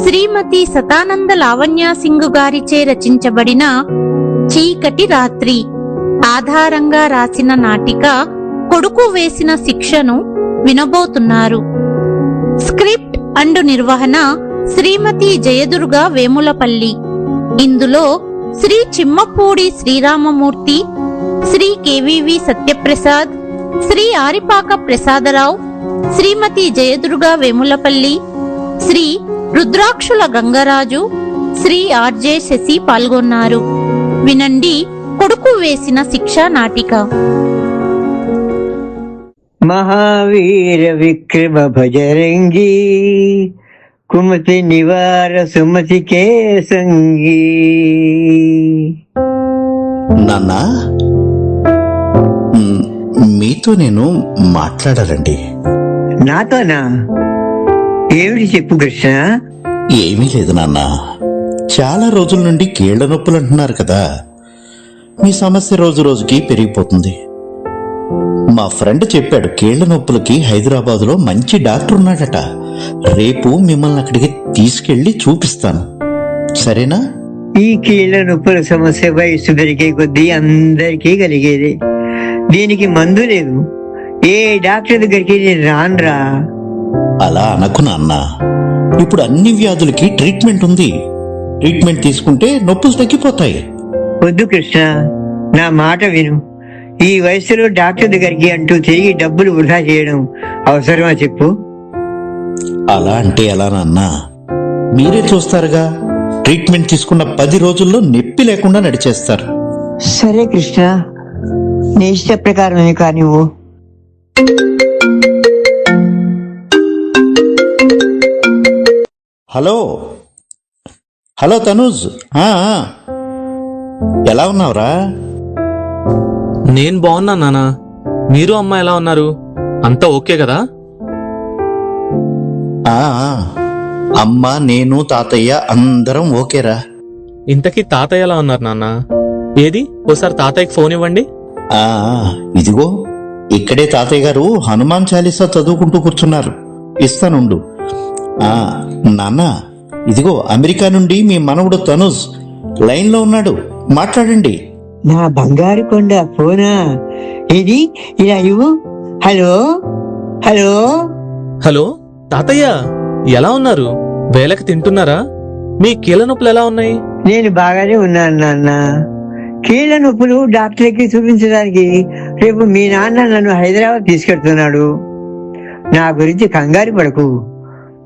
శ్రీమతి సతానంద లావణ్య సింగ్ గారిచే రచించబడిన చీకటి రాత్రి ఆధారంగా రాసిన నాటిక కొడుకు వేసిన శిక్షను వినబోతున్నారు. స్క్రిప్ట్ అండ్ నిర్వహణ శ్రీమతి జయదుర్గ వేములపల్లి. ఇందులో శ్రీ చిమ్మపూడి శ్రీరామమూర్తి, శ్రీ కెవివి సత్యప్రసాద్, శ్రీ ఆరిపాక ప్రసాదరావు, శ్రీమతి జయదుర్గ వేములపల్లి, శ్రీ రుద్రాక్షుల గంగరాజు, శ్రీ ఆర్జే శశి పాల్గొన్నారు. వినండి కొడుకు వేసిన శిక్ష నాటిక. మహావీర విక్రమ భజరంగి కుమతి నివార సుమతి కేసంగి. నాన్నా, మీతో నేను మాట్లాడాలండి. నాతోనా? ఏమిటి చెప్పు కృష్ణ. ఏమీ లేదు నాన్న, చాలా రోజుల నుండి కీళ్ల నొప్పులు అంటున్నారు కదా. మీ సమస్య రోజు రోజుకి పెరిగిపోతుంది. మా ఫ్రెండ్ చెప్పాడు, కీళ్ల నొప్పులకి హైదరాబాదులో మంచి డాక్టర్ ఉన్నాడట. రేపు మిమ్మల్ని అక్కడికి తీసుకెళ్లి చూపిస్తాను, సరేనా? ఈ కీళ్ల నొప్పుల సమస్య వయసు పెరిగే కొద్దీ అందరికీ కలిగేది. దీనికి మందు లేదు. ఏ డాక్టర్ దగ్గరికి నేను రానురా. అలా అనకు నాన్న, ఇప్పుడు అన్ని వ్యాధులకి ట్రీట్మెంట్ ఉంది. ట్రీట్మెంట్ తీసుకుంటే నొప్పులు తగ్గిపోతాయి. వద్దు కృష్ణ, నా మాట విను. ఈ వయసులో డాక్టర్ దగ్గరికి అంటూ తిరిగి డబ్బులు వృధా చేయడం అవసరమా చెప్పు? అలా అంటే ఎలా నాన్న? మీరే చూస్తారుగా, ట్రీట్మెంట్ తీసుకున్న 10 రోజుల్లో నొప్పి లేకుండా నడిచేస్తారు. సరే కృష్ణ, నీ ఇష్ట ప్రకారమే కానివ్వు. హలో హలో తనూజ్, ఎలా ఉన్నావురా? నేను బాగున్నా నానా. మీరు అమ్మ ఎలా ఉన్నారు? అంతా ఓకే కదా? అమ్మ, నేను, తాతయ్య అందరం ఓకేరా. ఇంతకీ తాతయ్య ఎలా ఉన్నారు నాన్న? ఏది ఓసారి తాతయ్యకి ఫోన్ ఇవ్వండి. ఇదిగో ఇక్కడే తాతయ్య గారు హనుమాన్ చాలీసా చదువుకుంటూ కూర్చున్నారు. ఇస్తానుండు. నాన్న, ఇదిగో అమెరికా నుండి మీ మనవడు తనుజ్ లైన్ లో ఉన్నాడు, మాట్లాడండి. నా బంగారు కొండ ఫోనా ఇది? ఇలా ఇవ్వు. హలో హలో హలో తాతయ్య, ఎలా ఉన్నారు? వేళకి తింటున్నారా? మీ కీళ్ళ నొప్పులు ఎలా ఉన్నాయి? నేను బాగానే ఉన్నాను నాన్న. కీళ్ళ నొప్పులు డాక్టర్కి చూపించడానికి రేపు మీ నాన్న నన్ను హైదరాబాద్ తీసుకెళ్తున్నాడు. నా గురించి కంగారు పడకు.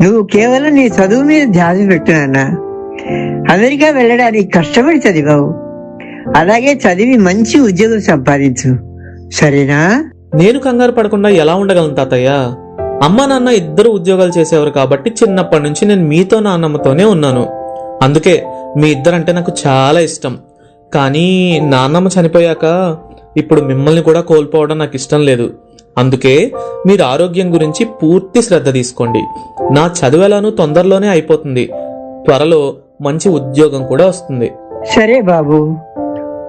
నువ్వు కేవలం నీ చదువు మీద ధ్యాస పెట్టు నాన్న. అమెరికా వెళ్ళడానికి కష్టపడి చదివావు, అలాగే చదివి మంచి ఉద్యోగం సంపాదించు, సరేనా? నేను కంగారు పడకుండా ఎలా ఉండగలను తాతయ్య? అమ్మా నాన్న ఇద్దరు ఉద్యోగాలు చేసేవారు కాబట్టి చిన్నప్పటి నుంచి నేను మీతో నాన్నమ్మతోనే ఉన్నాను. అందుకే మీ ఇద్దరంటే నాకు చాలా ఇష్టం. కానీ నాన్నమ్మ చనిపోయాక ఇప్పుడు మిమ్మల్ని కూడా కోల్పోవడం నాకు ఇష్టం లేదు. అందుకే మీరు ఆరోగ్యం గురించి పూర్తి శ్రద్ధ తీసుకోండి. నా చదువులను తొందరలోనే అయిపోతుంది. త్వరలో మంచి ఉద్యోగం కూడా వస్తుంది. సరే బాబు,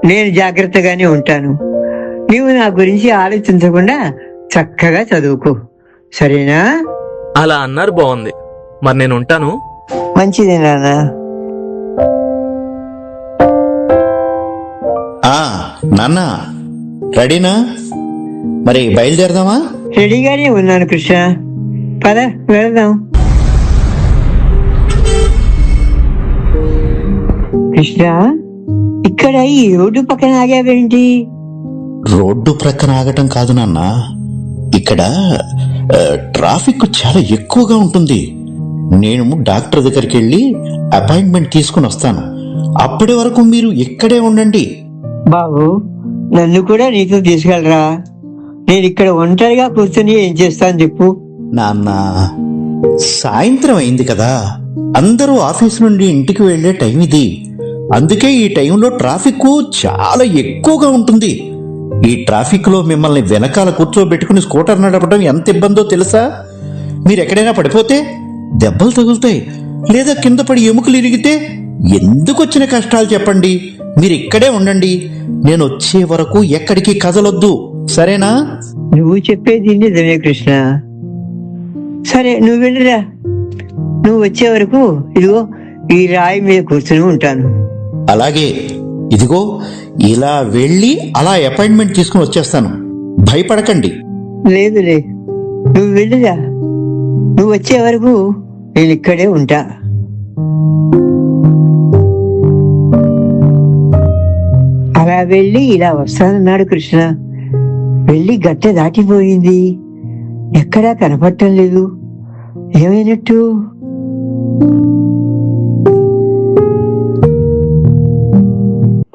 నేను జాగ్రత్తగానే ఉంటాను. నీవు నా గురించి ఆలోచించకుండా చక్కగా చదువుకో, సరేనా? అలా అన్నారు, బాగుంది. మరి నేను ఉంటాను. మంచిదే నాన్న. నాన్న, రెడీనా? మరి బయలుదేరదామా? రెడీగానే ఉన్నాను కృష్ణ, పద వెళదాం. కృష్ణ, ఇక్కడ ఈ రోడ్డు పక్కన ఆగావేంటి? రోడ్డు ప్రక్కన ఆగటం కాదు నాన్న, ఇక్కడ ట్రాఫిక్ చాలా ఎక్కువగా ఉంటుంది. నేను డాక్టర్ దగ్గరికి వెళ్ళి అపాయింట్మెంట్ తీసుకుని వస్తాను. అప్పటి వరకు మీరు ఇక్కడే ఉండండి. బాబు, నన్ను కూడా నీతో తీసుకెళ్ళరా. నేను ఇక్కడ ఒంటరిగా కూర్చొని ఏం చేస్తాను చెప్పు? నాన్న, సాయంత్రం అయింది కదా, అందరూ ఆఫీస్ నుండి ఇంటికి వెళ్లే టైం ఇది. అందుకే ఈ టైంలో ట్రాఫిక్ చాలా ఎక్కువగా ఉంటుంది. ఈ ట్రాఫిక్ లో మిమ్మల్ని వెనకాల కూర్చోబెట్టుకుని స్కూటర్ నడపడం ఎంత ఇబ్బందో తెలుసా? మీరు ఎక్కడైనా పడిపోతే దెబ్బలు తగులుతాయి, లేదా కింద పడి ఎముకలు ఇరిగితే ఎందుకు వచ్చిన కష్టాలు చెప్పండి. మీరు ఇక్కడే ఉండండి, నేను వచ్చే వరకు ఎక్కడికి కదలొద్దు, సరేనా? నువ్వు చెప్పేది నిజమే కృష్ణ. సరే, నువ్వు వెళ్ళిరా. నువ్వు వచ్చే వరకు ఇదిగో ఈ రాయి మీద కూర్చుని ఉంటాను. అలాగే, ఇదిగో ఇలా వెళ్ళి అలా అపాయింట్మెంట్ తీసుకుని వచ్చేస్తాను. భయపడకండి. లేదులే, నువ్వు వెళ్ళిరా. నువ్వు వచ్చే వరకు నేను ఇక్కడే ఉంటా. అలా వెళ్ళి ఇలా వస్తానన్నాడు కృష్ణ. వెళ్ళి గట్టె దాటిపోయింది, ఎక్కడా కనపడటం లేదు. ఏమైనట్టు?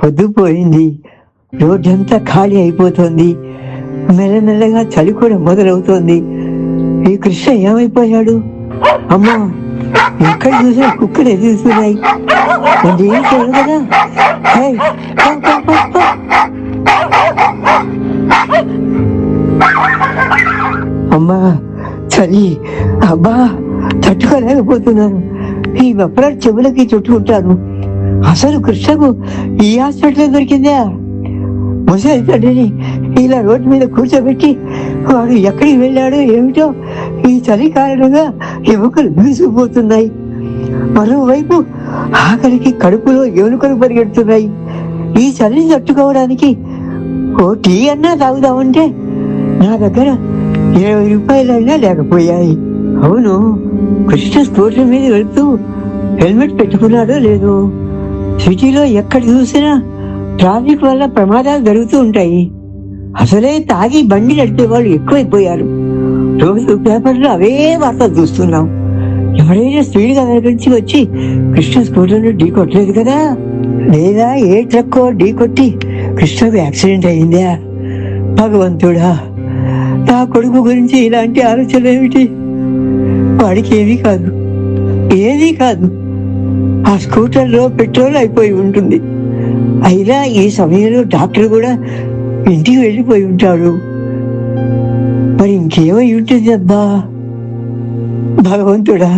పొద్దుపోయింది, రోడ్డంతా ఖాళీ అయిపోతుంది. మెల్లమెల్లగా చలి కూడా మొదలవుతోంది. ఈ కృష్ణ ఏమైపోయాడు? అమ్మా, ఎక్కడ చూసినా కుక్కలు ఎదుగుతున్నాయి. అంటే ఏం చేయదు కదా. హేయ్, పో, పో, పో, పో. అమ్మా, చలి, అబ్బా, తట్టుకోలేకపోతున్నాను. ఈ వెప్పరాడు చెవులకి చుట్టుకుంటాను. అసలు కృష్ణకు ఈ హాస్పిటల్ దొరికిందా? ముసలి తండ్రిని ఇలా రోడ్డు మీద కూర్చోబెట్టి వాడు ఎక్కడికి వెళ్ళాడో ఏమిటో. ఈ చలి కారణంగా ఎముకలు బిగుసుకుపోతున్నాయి. మరోవైపు ఆఖరికి కడుపులో ఎముకలు పరిగెడుతున్నాయి. ఈ చలిని తట్టుకోవడానికి ఓ టీ అన్నా తాగుదామంటే నా దగ్గర 20 రూపాయలైనా లేకపోయాయి. అవును, కృష్ణ స్కూటర్ మీద వెళ్తూ హెల్మెట్ పెట్టుకున్నాడో లేదో. సిటీలో ఎక్కడ చూసినా ట్రాఫిక్ వల్ల ప్రమాదాలు జరుగుతూ ఉంటాయి. అసలే తాగి బండి నడిపే వాళ్ళు ఎక్కువైపోయారు. రోజు పేపర్లో అవే వార్తలు చూస్తున్నాం. ఎవరైనా స్పీడ్గా వెనకరించి వచ్చి కృష్ణ స్కూటర్ను ఢీ కొట్టలేదు కదా? లేదా ఏ ట్రక్కో ఢీ కొట్టి కృష్ణకు యాక్సిడెంట్ అయిందా? భగవంతుడా, నా కొడుకు గురించి ఇలాంటి ఆలోచన ఏమిటి? వాడికి ఏమీ కాదు, ఏదీ కాదు. ఆ స్కూటర్లో పెట్రోల్ అయిపోయి ఉంటుంది. అయినా ఈ సమయంలో డాక్టర్ కూడా ఇంటికి వెళ్ళిపోయి ఉంటాడు. మరి ఇంకేమై ఉంటుంది అబ్బా? భగవంతుడా,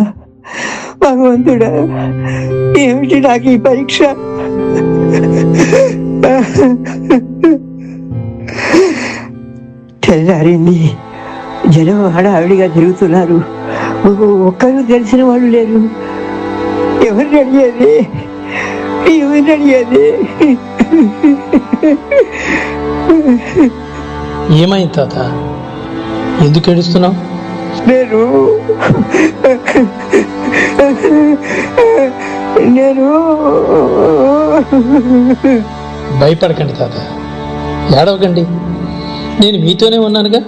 భగవంతుడా, ఏమిటి నాకు ఈ పరీక్ష? తెల్లారింది. జనం హడావిడిగా తిరుగుతున్నారు. ఒక్కరు తెలిసిన వాళ్ళు లేరు. ఎవరిని అడిగేది? ఎవరిని అడిగేది? ఏమైంది తాత? ఎందుకు ఏడుస్తున్నావు? నేను భయపడకండి తాత, ఏడవకండి. నేను మీతోనే ఉన్నానుగా.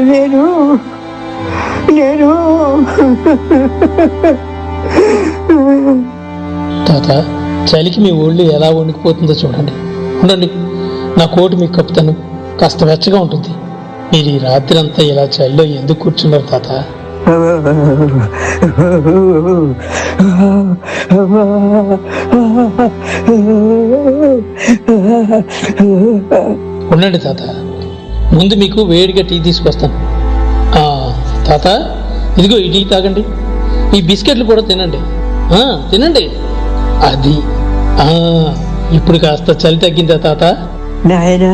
నేను తాత, చలికి మీ ఒళ్ళు ఎలా వణికిపోతుందో చూడండి. ఉండండి, నా కోటు మీకు కప్పుతాను. కాస్త వెచ్చగా ఉంటుంది. మీరు ఈ రాత్రి అంతా ఇలా చలిలో ఎందుకు కూర్చున్నారు తాత? ఉండండి తాత, ముందు మీకు వేడిగా టీ తీసుకొస్తాను. తాత, ఇదిగో ఈ టీ తాగండి. ఈ బిస్కెట్లు కూడా తినండి. తినండి. అది ఇప్పుడు కాస్త చలి తగ్గిందా తాత? నాయన,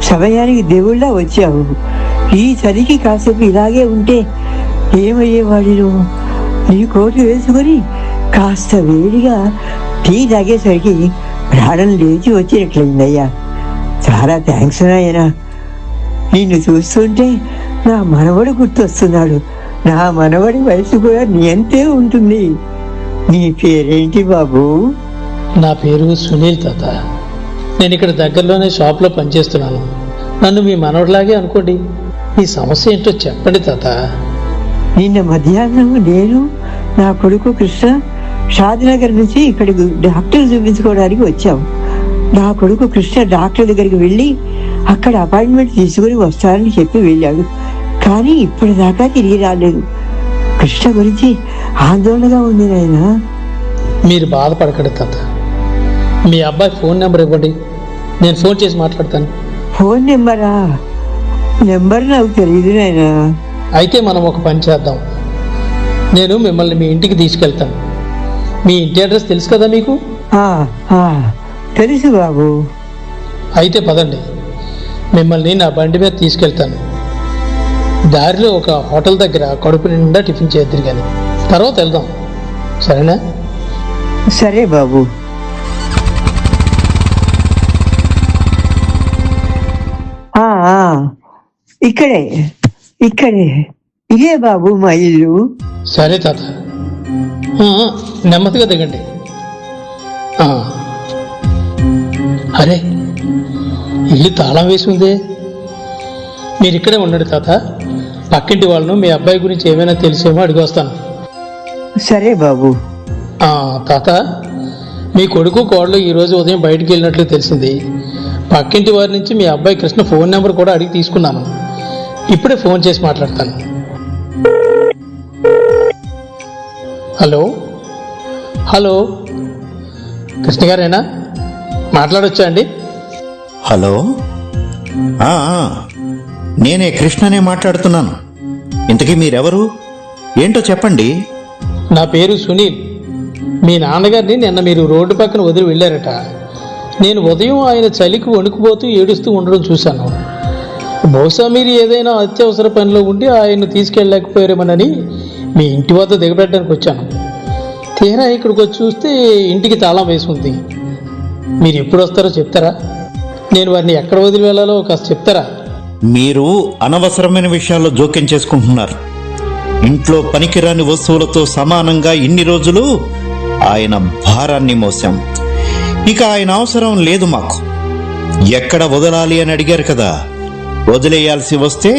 సమయానికి దేవుళ్ళ వచ్చావు. ఈ చలికి కాసేపు ఇలాగే ఉంటే ఏమయ్యేవాడిను? నీ కోటు వేసుకొని కాస్త వేడిగా టీ తాగేసరికి ప్రాణం లేచి వచ్చినట్లయిందయ్యా. చాలా థ్యాంక్స్ నాయన. నిన్ను చూస్తుంటే నా మనవడు గుర్తొస్తున్నాడు. నా మనవడి వయసు కూడా నీ అంతే ఉంటుంది. నీ పేరేంటి బాబు? నా పేరు సునీల్ తాత. నేను ఇక్కడ దగ్గరలోనే షాప్లో పనిచేస్తున్నాను. నన్ను మీ మనవడిలాగే అనుకోండి. ఈ సమస్య ఏంటో చెప్పండి తాత. నిన్న మధ్యాహ్నం నేను, నా కొడుకు కృష్ణ షాద్నగర్ నుంచి ఇక్కడికి డాక్టర్ చూపించుకోవడానికి వచ్చాం. నా కొడుకు కృష్ణ డాక్టర్ దగ్గరికి వెళ్ళి అక్కడ అపాయింట్మెంట్ తీసుకుని వస్తానని చెప్పి వెళ్ళాడు. కానీ ఇప్పటిదాకా తిరిగి రాలేదు. కృష్ణ గురించి ఆందోళనగా ఉంది నాయన. మీరు బాధపడకండి తాత. మీ అబ్బాయి ఫోన్ నెంబర్ ఇవ్వండి, నేను ఫోన్ చేసి మాట్లాడతాను. ఫోన్ నెంబరా? నెంబర్ నాకు తెలియదు నాయన. అయితే మనం ఒక పని చేద్దాం. నేను మిమ్మల్ని మీ ఇంటికి తీసుకెళ్తాను. మీ ఇంటి అడ్రస్ తెలుసు కదా మీకు? తెలుసు బాబు. అయితే పదండి, మిమ్మల్ని నా బండి మీద తీసుకెళ్తాను. దారిలో ఒక హోటల్ దగ్గర కడుపు నిండా టిఫిన్ చేద్దరు కానీ తర్వాత వెళ్దాం, సరేనా? సరే బాబు. ఇక్కడే ఇదే బాబు మా ఇల్లు. సరే తాత, నెమ్మదిగా దిగండి. అరే, ఇల్లు తాళం వేసి ఉందే. మీరు ఇక్కడే ఉండండి తాత, పక్కింటి వాళ్ళను మీ అబ్బాయి గురించి ఏమైనా తెలిసేమో అడిగి వస్తాను. సరే బాబు. తాత, మీ కొడుకు కోడలు ఈరోజు ఉదయం బయటికి వెళ్ళినట్లు తెలిసింది. పక్కింటి వారి నుంచి మీ అబ్బాయి కృష్ణ ఫోన్ నెంబర్ కూడా అడిగి తీసుకున్నాను. ఇప్పుడే ఫోన్ చేసి మాట్లాడతాను. హలో హలో, కృష్ణ గారేనా? మాట్లాడొచ్చా అండి? హలో, నేనే కృష్ణనే మాట్లాడుతున్నాను. ఇంతకీ మీరెవరు, ఏంటో చెప్పండి. నా పేరు సునీల్. మీ నాన్నగారిని నిన్న మీరు రోడ్డు పక్కన వదిలి వెళ్ళారట. నేను ఉదయం ఆయన చలికి వణుకుపోతూ ఏడుస్తూ ఉండడం చూశాను. బహుశా మీరు ఏదైనా అత్యవసర పనిలో ఉండి ఆయన్ను తీసుకెళ్ళలేకపోయారేమోనని మీ ఇంటి వద్ద దిగబెట్టడానికి వచ్చాను. తీరా ఇక్కడికి వచ్చి చూస్తే ఇంటికి తాళం వేసి ఉంది. మీరు ఎప్పుడు వస్తారో చెప్తారా? నేను వారిని ఎక్కడ వదిలి వెళ్ళాలో కాస్త చెప్తారా? మీరు అనవసరమైన విషయాల్లో జోక్యం చేసుకుంటున్నారు. ఇంట్లో పనికిరాని వస్తువులతో సమానంగా ఇన్ని రోజులు ఆయన భారాన్ని మోసాం. ఇక ఆయన అవసరం లేదు మాకు. ఎక్కడ వదలాలి అని అడిగారు కదా, వదిలేయాల్సి వస్తే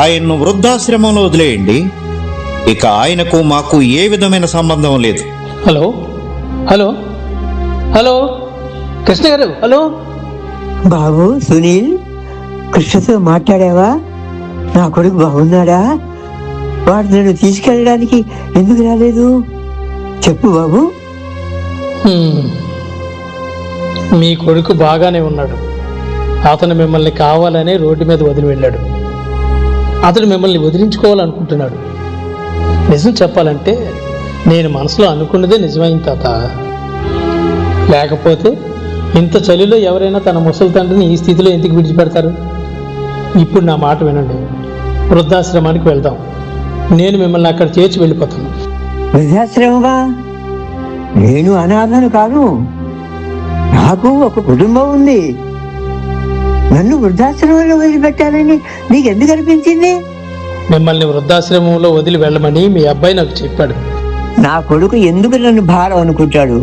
ఆయన్ను వృద్ధాశ్రమంలో వదిలేయండి. ఇక ఆయనకు మాకు ఏ విధమైన సంబంధం లేదు. హలో హలో హలో, కృష్ణ గారు, హలో. బాబు సునీల్, కృష్ణతో మాట్లాడావా? నా కొడుకు బాగున్నాడా? వాడు నన్ను తీసుకెళ్ళడానికి ఎందుకు రాలేదు? చెప్పు బాబు. మీ కొడుకు బాగానే ఉన్నాడు. అతను మిమ్మల్ని కావాలనే రోడ్డు మీద వదిలి వెళ్ళాడు. అతను మిమ్మల్ని వదిలించుకోవాలనుకుంటున్నాడు. నిజం చెప్పాలంటే నేను మనసులో అనుకున్నదే నిజమైంది తాత. లేకపోతే ఇంత చలిలో ఎవరైనా తన ముసలి తండ్రిని ఈ స్థితిలో ఎందుకు విడిచిపెడతారు? ఇప్పుడు నా మాట వినండి, వృద్ధాశ్రమానికి వెళ్దాం. నేను మిమ్మల్ని అక్కడ చేర్చి వెళ్ళిపోతాను. వృద్ధాశ్రమమా? నేను అనాథను కాను. నాకు ఒక కుటుంబం ఉంది. నన్ను వృద్ధాశ్రమంలో వదిలిపెట్టాలని నీకు ఎందుకు అనిపించింది? మిమ్మల్ని వృద్ధాశ్రమంలో వదిలి వెళ్ళమని మీ అబ్బాయి నాకు చెప్పాడు. నా కొడుకు ఎందుకు నన్ను భారం అనుకుంటాడు?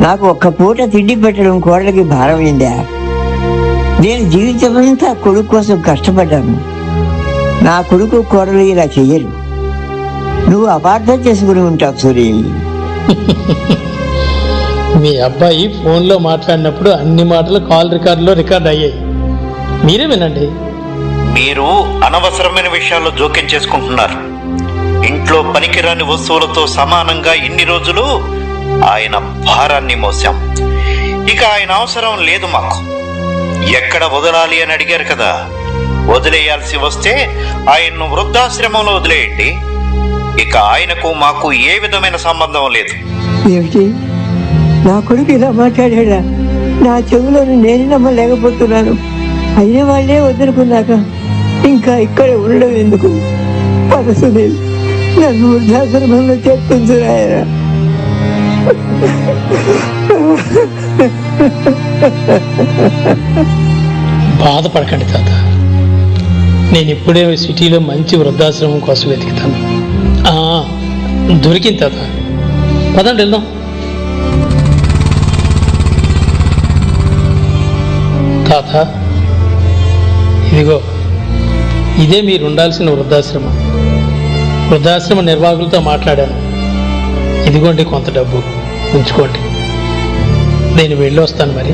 నాకు ఒక్క పూట తిండి పెట్టడం కోడలికి భారం అయిందా? నేను జీవితమంతా కొడుకు కోసం కష్టపడ్డాను. నా కొడుకు కోడలు ఇలా చెయ్యరు. నువ్వు అపార్థం చేసుకుని ఉంటావు సూరి. మీ అబ్బాయి ఫోన్లో మాట్లాడినప్పుడు అన్ని మాటలు కాల్ రికార్డులో రికార్డ్ అయ్యాయి. మీరే వినండి. మీరు అనవసరమైన విషయాల్లో జోక్యం చేసుకుంటున్నారు. ఇంట్లో పనికిరాని వస్తువులతో సమానంగా ఇన్ని రోజులు ఆయన భారాన్ని మోసాం. ఇక ఆయన అవసరం లేదు మాకు. ఎక్కడ వదలాలి అని అడిగారు కదా, వదిలేయాల్సి వస్తే ఆయన్ను వృద్ధాశ్రమంలో వదిలేయండి. ఇక ఆయనకు మాకు ఏ విధమైన సంబంధం లేదు. ఏమిటి, నా కొడుకు ఇలా మాట్లాడా? నా చెవులను నేను నమ్మలేకపోతున్నాను. అయిన వాళ్ళే వదులుకున్నాక ఇంకా ఇక్కడ ఉండడం ఎందుకు? పరసుని నన్ను వృద్ధాశ్రమంలో చేర్పించురాయరా. బాధపడకండి తాత, నేను ఇప్పుడే సిటీలో మంచి వృద్ధాశ్రమం కోసం వెతుకుతాను. దొరికింది తాత, పదండి వెళ్దాం. తాత, ఇదిగో ఇదే మీరు ఉండాల్సిన వృద్ధాశ్రమం. వృద్ధాశ్రమ నిర్వాహకులతో మాట్లాడాను. ఇదిగోండి కొంత డబ్బు, ఉంచుకోండి. నేను వెళ్ళి వస్తాను మరి.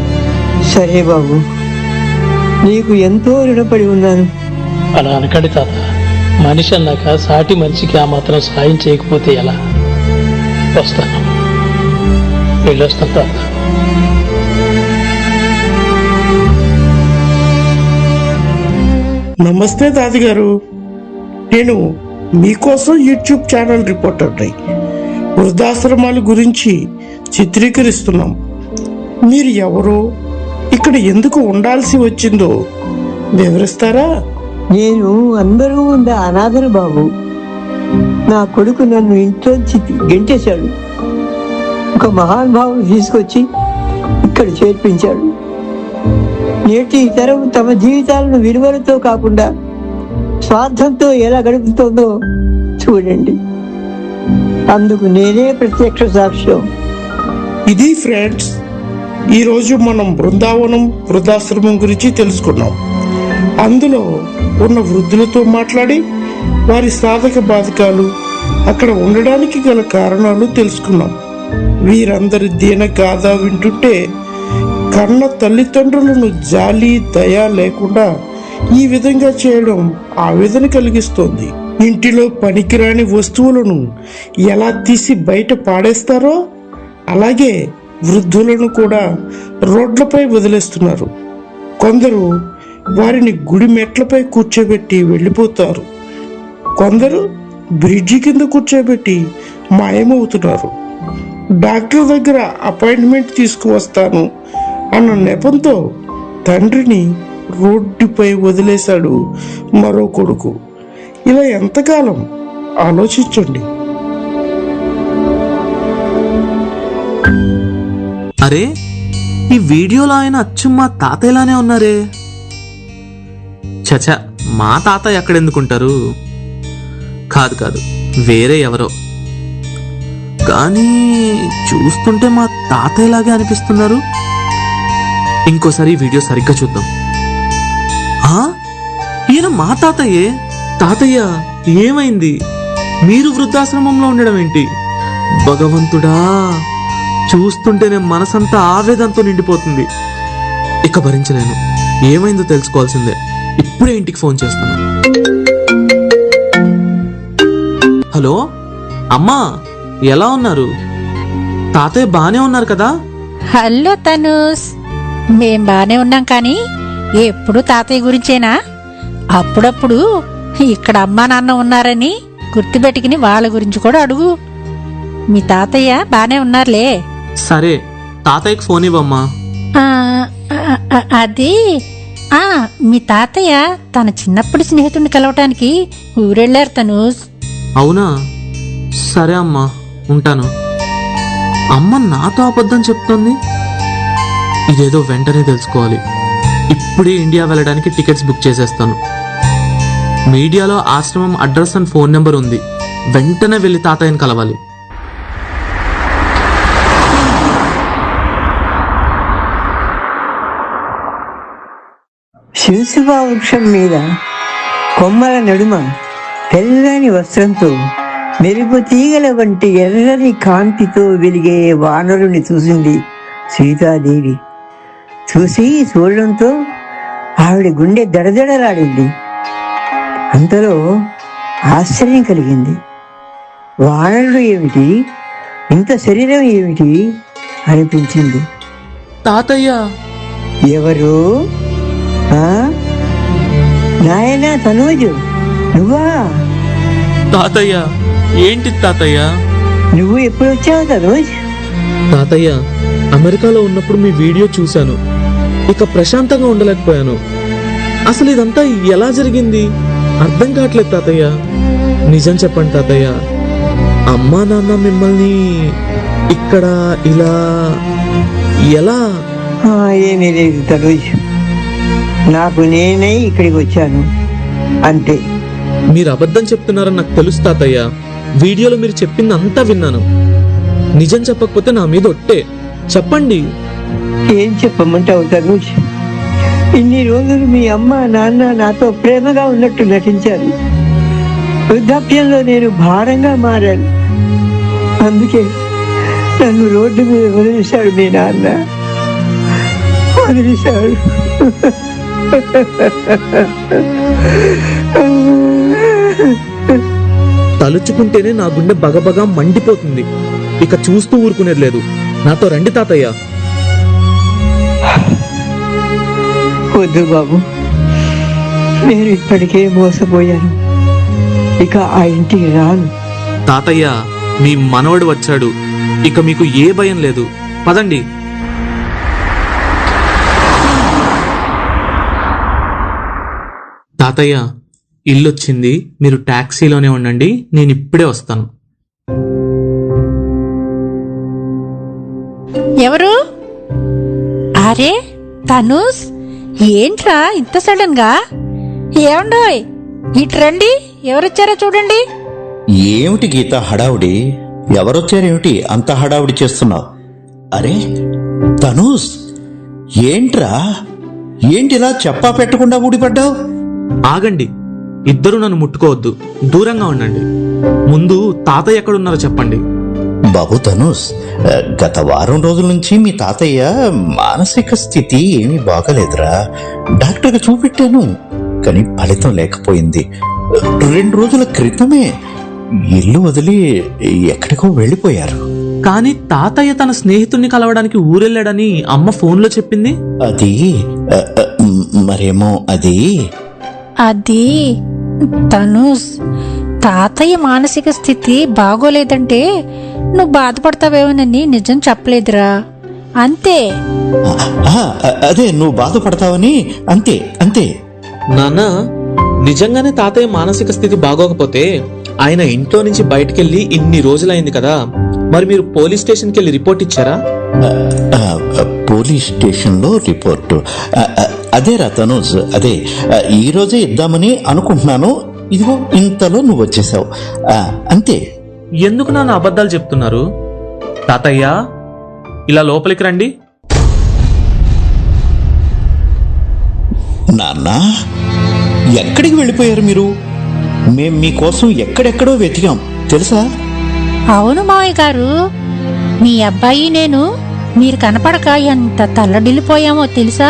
సరే బాబు, నీకు ఎంతో రుణపడి ఉన్నాను. అలా అనకండి తాత. మనిషి అన్నాక సాటి మనిషికి ఆ మాత్రం సాయం చేయకపోతే ఎలా? వస్తాను, వెళ్ళొస్తాను తాత. నమస్తే దాదిగారు, నేను మీకోసం యూట్యూబ్ ఛానల్ రిపోర్టర్ని. వృద్ధాశ్రమాల గురించి చిత్రీకరిస్తున్నాం. మీరు ఎవరో, ఇక్కడ ఎందుకు ఉండాల్సి వచ్చిందో వివరిస్తారా? నేను అందరూ ఉన్న అనాథను బాబు. నా కొడుకు నన్ను ఇంట్లోంచి గెంటేశాడు. ఒక మహానుభావుడు తీసుకొచ్చి ఇక్కడ చేర్పించాడు. నేటి తరం తమ జీవితాలను విలువలతో కాకుండా స్వార్థంతో ఎలా గడుపుతోందో చూడండి. అందుకు నేనే ప్రత్యక్ష సాక్ష్యం. ఇది ఫ్రెండ్స్, ఈరోజు మనం బృందావనం వృద్ధాశ్రమం గురించి తెలుసుకున్నాం. అందులో ఉన్న వృద్ధులతో మాట్లాడి వారి సాధక బాధకాలు, అక్కడ ఉండడానికి గల కారణాలు తెలుసుకున్నాం. వీరందరి దీన గాథ వింటుంటే కన్న తల్లిదండ్రులను జాలి దయ లేకుండా ఈ విధంగా చేయడం ఆవేదన కలిగిస్తోంది. ఇంటిలో పనికిరాని వస్తువులను ఎలా తీసి బయట పాడేస్తారో అలాగే వృద్ధులను కూడా రోడ్లపై వదిలేస్తున్నారు. కొందరు వారిని గుడి మెట్లపై కూర్చోబెట్టి వెళ్ళిపోతారు. కొందరు బ్రిడ్జి కింద కూర్చోబెట్టి మాయమవుతున్నారు. డాక్టర్ దగ్గర అపాయింట్మెంట్ తీసుకువస్తాను అన్న నెపంతో తండ్రిని రోడ్డుపై వదిలేశాడు మరో కొడుకు. ఇలా ఎంతకాలం ఆలోచించండి. అరే, ఈ వీడియోలో ఆయన అచ్చు మా తాతయ్యలానే ఉన్నారే. చచ, మా తాతయ్య ఎక్కడెందుకుంటారు? కాదు కాదు, వేరే ఎవరో. కానీ చూస్తుంటే మా తాతయ్యలాగే అనిపిస్తున్నారు. ఇంకోసారి ఈ వీడియో సరిగ్గా చూద్దాం. ఈయన మా తాతయ్యే. తాతయ్య, ఏమైంది? మీరు వృద్ధాశ్రమంలో ఉండడం ఏంటి? భగవంతుడా, చూస్తుంటేనే మనసంతా ఆవేదంతో నిండిపోతుంది. ఇక భరించలేను. ఏమైందో తెలుసుకోవాల్సిందే. ఇప్పుడే ఇంటికి ఫోన్ చేస్తాను. హలో అమ్మా, ఎలా ఉన్నారు? తాతయ్య బానే ఉన్నారు కదా? హలో తనుస్, మేం బానే ఉన్నాం, కానీ ఎప్పుడు తాతయ్య గురించేనా? అప్పుడప్పుడు ఇక్కడ అమ్మా నాన్న ఉన్నారని గుర్తుపెట్టుకుని వాళ్ళ గురించి కూడా అడుగు. మీ తాతయ్య బానే ఉన్నారులే. సరే, తాతయ్యకి ఫోన్ ఇవ్వమ్మా. అది మీ తాతయ్య తన చిన్నప్పటి స్నేహితుడిని కలవటానికి ఊరెళ్ళారు తనుస్. అవునా? సరే అమ్మా, ఉంటాను. అమ్మ నాతో అబద్ధం చెప్తోంది. ఇదేదో వెంటనే తెలుసుకోవాలి. ఇప్పుడే ఇండియా వెళ్ళడానికి టికెట్స్ బుక్ చేసేస్తాను. మీడియాలో ఆశ్రమం అడ్రస్ అండ్ ఫోన్ నెంబర్ ఉంది. వెంటనే వెళ్ళి తాతయ్యని కలవాలి. శివసుభా వృక్షం మీద కొమ్మల నడుమ తెల్లని వస్త్రంతో మెరుపు తీగల వంటి ఎర్రని కాంతితో వెలిగే వానరుని చూసింది సీతాదేవి. చూడడంతో ఆవిడ గుండె దడదడలాడింది. అంతలో ఆశ్చర్యం కలిగింది. వానరుడు ఏమిటి, ఇంత శరీరం ఏమిటి అనిపించింది. తాతయ్య ఎవరు? నాయనా తనూజు, నువ్వా? తాతయ్య, ఏంటి తాతయ్య? నువ్వు ఎప్పుడు వచ్చావు తనూజ్? తాతయ్య, అమెరికాలో ఉన్నప్పుడు మీ వీడియో చూశాను. ఇక ప్రశాంతంగా ఉండలేకపోయాను. అసలు ఇదంతా ఎలా జరిగింది అర్థం కావట్లేదు తాతయ్య. నిజం చెప్పండి తాతయ్య, అమ్మా నాన్న మిమ్మల్ని ఇక్కడ ఇలా ఎలా? ఏమీ లేదు తనూజ్, నాకు నేనే ఇక్కడికి వచ్చాను అంతే. మీరు అబద్ధం చెప్తున్నారని నాకు తెలుసు తాతయ్య. వీడియోలో మీరు చెప్పింది అంతా విన్నాను. నిజం చెప్పకపోతే నా మీద ఒట్టే. చెప్పండి. ఏం చెప్పమంటావు తనూజ్? ఇన్ని రోజులు మీ అమ్మ నాన్న నాతో ప్రేమగా ఉన్నట్టు నటించారు. వృద్ధాప్యంలో నేను భారంగా మారాను. అందుకే నన్ను రోడ్డు మీద వదిలేశాడు మీ నాన్న. వదిలేశాడు. తలుచుకుంటేనే నా గుండె బగబగా మండిపోతుంది. ఇక చూస్తూ ఊరుకునేది లేదు. నాతో రండి తాతయ్య. వద్దు బాబు, నేను ఇప్పటికే మోసపోయాను. ఇక ఆ ఇంటికి రాను. తాతయ్య, మీ మనవడు వచ్చాడు. ఇక మీకు ఏ భయం లేదు. పదండి. తాతయ్య, ఇల్లు వచ్చింది, మీరు టాక్సీలోనే ఉండండి, నేను ఇప్పుడే వస్తాను. ఎవరు? అరే తనూస్, ఏంట్రా ఇంత సడన్ గా? ఏమండోయ్, ఇటు రండి, ఎవరొచ్చారో చూడండి. ఏమిటి గీత హడావుడి? ఎవరొచ్చారేమిటి అంత హడావుడి చేస్తున్నావు? అరే తనూస్, ఏంట్రా, ఏంటిలా చెప్పా పెట్టకుండా ఊడిపడ్డావు? ఆగండి, ఇద్దరు నన్ను ముట్టుకోవద్దు, దూరంగా ఉండండి. ముందు తాతయ్య ఎక్కడున్నారో చెప్పండి. బాబు తనూస్, గత వారం రోజుల నుంచి మీ తాతయ్య మానసిక స్థితి ఏమీ బాగలేదురా. డాక్టర్కి చూపెట్టాను, కానీ ఫలితం లేకపోయింది. 2 రోజుల క్రితమే ఇల్లు వదిలి ఎక్కడికో వెళ్ళిపోయారు. కానీ తాతయ్య తన స్నేహితుడిని కలవడానికి ఊరెళ్ళాడని అమ్మ ఫోన్లో చెప్పింది. అది మరేమో అది తనూస్, తాతయ్య మానసిక స్థితి బాగోలేదంటే నువ్వు బాధపడతావేమోనని నిజం చెప్పలేదురా, అంతే. అదే నువ్వు బాధపడతావని, అంతే అంతే. నాన్న, నిజంగానే తాతయ్య మానసిక స్థితి బాగోకపోతే ఆయన ఇంట్లో నుంచి బయటకెళ్ళి ఇన్ని రోజులైంది కదా, మరి మీరు పోలీస్ స్టేషన్కి వెళ్ళి రిపోర్ట్ ఇచ్చారా? పోలీస్ స్టేషన్లో రిపోర్టు అదేరా తనూజ్, అదే ఈ రోజే ఇద్దామని అనుకుంటున్నాను. ఇదిగో ఇంతలో నువ్వు వచ్చేసావు, అంతే. ఎందుకు నాన్న అబద్ధాలు చెప్తున్నారు? తాతయ్య, ఇలా లోపలికి రండి. నాన్న, ఎక్కడికి వెళ్ళిపోయారు మీరు? మేం మీకోసం ఎక్కడెక్కడో వెతికాం తెలుసా? అవును మావయ్య గారు, మీ అబ్బాయి నేను మీరు కనపడక ఎంత తల్లడిల్లిపోయామో తెలుసా?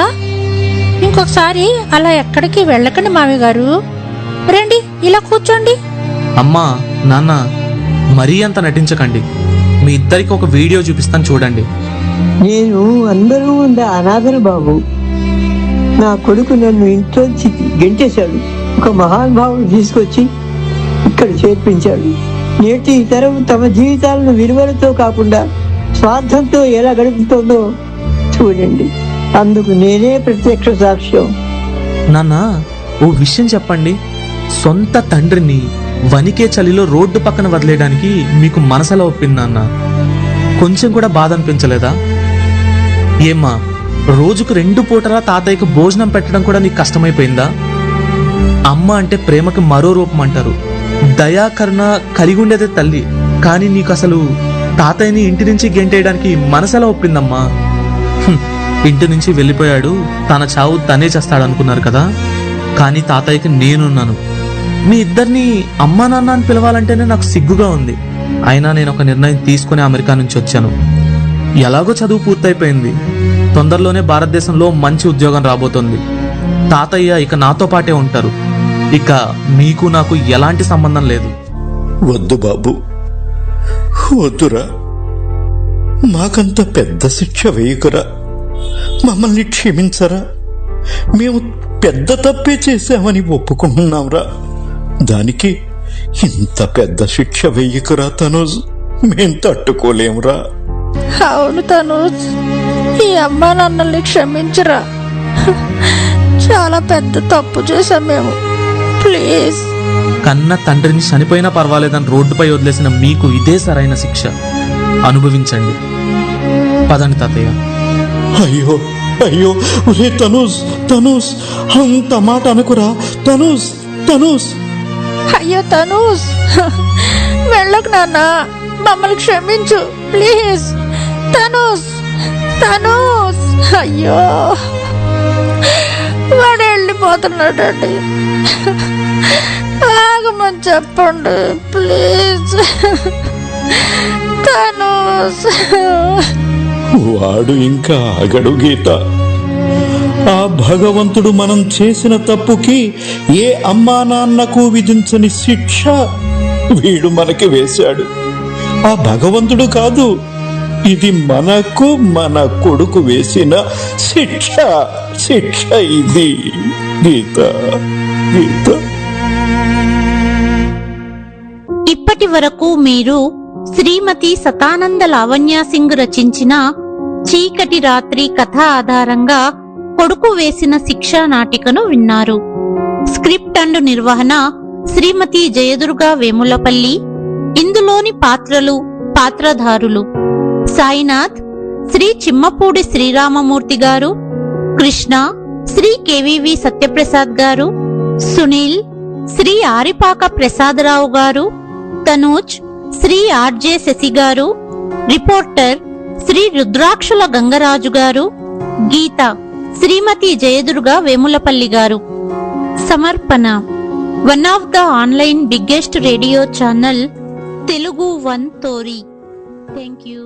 ఇంకొకసారి అలా ఎక్కడికి వెళ్ళకండి మావయ్య గారు, రండి ఇలా కూర్చోండి. అమ్మా, నాన్న, మరీ అంత నటించకండి. మీ ఇద్దరికి ఒక వీడియో చూపిస్తాను చూడండి. నేను అందరూ ఉండే అనాథను బాబు. నా కొడుకు నన్ను ఇంట్లోంచి గెంటేశాడు. ఒక మహానుభావుడు తీసుకొచ్చి ఇక్కడ చేర్పించాడు. నేటి తరం తమ జీవితాలను విలువలతో కాకుండా స్వార్థంతో ఎలా గడుపుతుందో చూడండి. అందుకు నేనే ప్రత్యక్ష సాక్ష్యం. నాన్న, ఓ విషయం చెప్పండి. సొంత తండ్రిని వణికే చలిలో రోడ్డు పక్కన వదిలేయడానికి మీకు మనసులో ఒప్పింది నాన్న. కొంచెం కూడా బాధ అనిపించలేదా? ఏమ్మా, రోజుకు 2 పూటలా తాతయ్యకు భోజనం పెట్టడం కూడా నీకు కష్టమైపోయిందా? అమ్మ అంటే ప్రేమకి మరో రూపం అంటారు. దయాకరుణ కలిగి ఉండేదే తల్లి. కానీ నీకు అసలు తాతయ్యని ఇంటి నుంచి గెంటేయడానికి మనసులో ఒప్పిందమ్మా. ఇంటి నుంచి వెళ్ళిపోయాడు, తన చావు తనే చేస్తాడనుకున్నారు కదా, కానీ తాతయ్యకి నేనున్నాను. మీ ఇద్దరిని అమ్మా నాన్న అని పిలవాలంటేనే నాకు సిగ్గుగా ఉంది. అయినా నేను ఒక నిర్ణయం తీసుకుని అమెరికా నుంచి వచ్చాను. ఎలాగో చదువు పూర్తయిపోయింది. తొందరలోనే భారతదేశంలో మంచి ఉద్యోగం రాబోతోంది. తాతయ్య ఇక నాతో పాటే ఉంటారు. ఇక మీకు నాకు ఎలాంటి సంబంధం లేదు. వద్దు బాబు, వద్దురా. మాకంత పెద్ద శిక్ష వేయకురా. మమ్మల్ని క్షమించరా. మేము పెద్ద తప్పే చేశామని ఒప్పుకుంటున్నాంరా. దానికి ఇంత పెద్ద శిక్ష వెయ్యకురా తనూజ్, మేం తట్టుకోలేమురా. అవును తనూజ్, ఈ అమ్మా నాన్నల్ని క్షమించరా. చాలా పెద్ద తప్పు చేశాం మేము, ప్లీజ్. కన్న తండ్రిని చనిపోయినా పర్వాలేదని రోడ్డుపై వదిలేసిన మీకు ఇదే సరైన శిక్ష. అనుభవించండి. పదండి తాతయ్య. అయ్యో అయ్యో, ఒరే తనూజ్, తనూజ్, అంత మాట అనుకురా. తనూజ్, తనూజ్. అయ్యో తనూజ్, వెళ్ళకు నాన్న, మమ్మల్ని క్షమించు ప్లీజ్. తనూజ్, తనూజ్, అయ్యో వాడు వెళ్ళిపోతున్నాడండి, ఆగమని చెప్పండి ప్లీజ్. తనూజ్. వాడు ఇంకా ఆగడు గీత. ఆ భగవంతుడు మనం చేసిన తప్పుకి ఏ అమ్మా నాన్నకు విధించని శిక్ష వీడు మనకి వేశాడు. ఆ భగవంతుడు కాదు, ఇది మనకు మన కొడుకు వేసిన శిక్ష. శిక్ష ఇది గీత, గీత. ఇప్పటి వరకు మీరు శ్రీమతి సతానంద లావణ్య సింగ్ రచించిన చీకటి రాత్రి కథ ఆధారంగా కొడుకు వేసిన శిక్షా నాటికను విన్నారు. స్క్రిప్ట్ అండ్ నిర్వహణ శ్రీమతి జయదుర్గా వేములపల్లి. ఇందులోని పాత్రలు, పాత్రధారులు: సాయినాథ్ శ్రీ చిమ్మపూడి శ్రీరామమూర్తి గారు, కృష్ణ శ్రీ కెవివి సత్యప్రసాద్ గారు, సునీల్ శ్రీ ఆరిపాక ప్రసాదరావు గారు, తనూజ్ శ్రీ ఆర్జే శశి గారు, రిపోర్టర్ శ్రీ రుద్రాక్షుల గంగరాజు గారు, గీత శ్రీమతి జయదుర్గా వేములపల్లి గారు. సమర్పణ one of the online biggest radio channel Telugu one తోరీ. Thank you.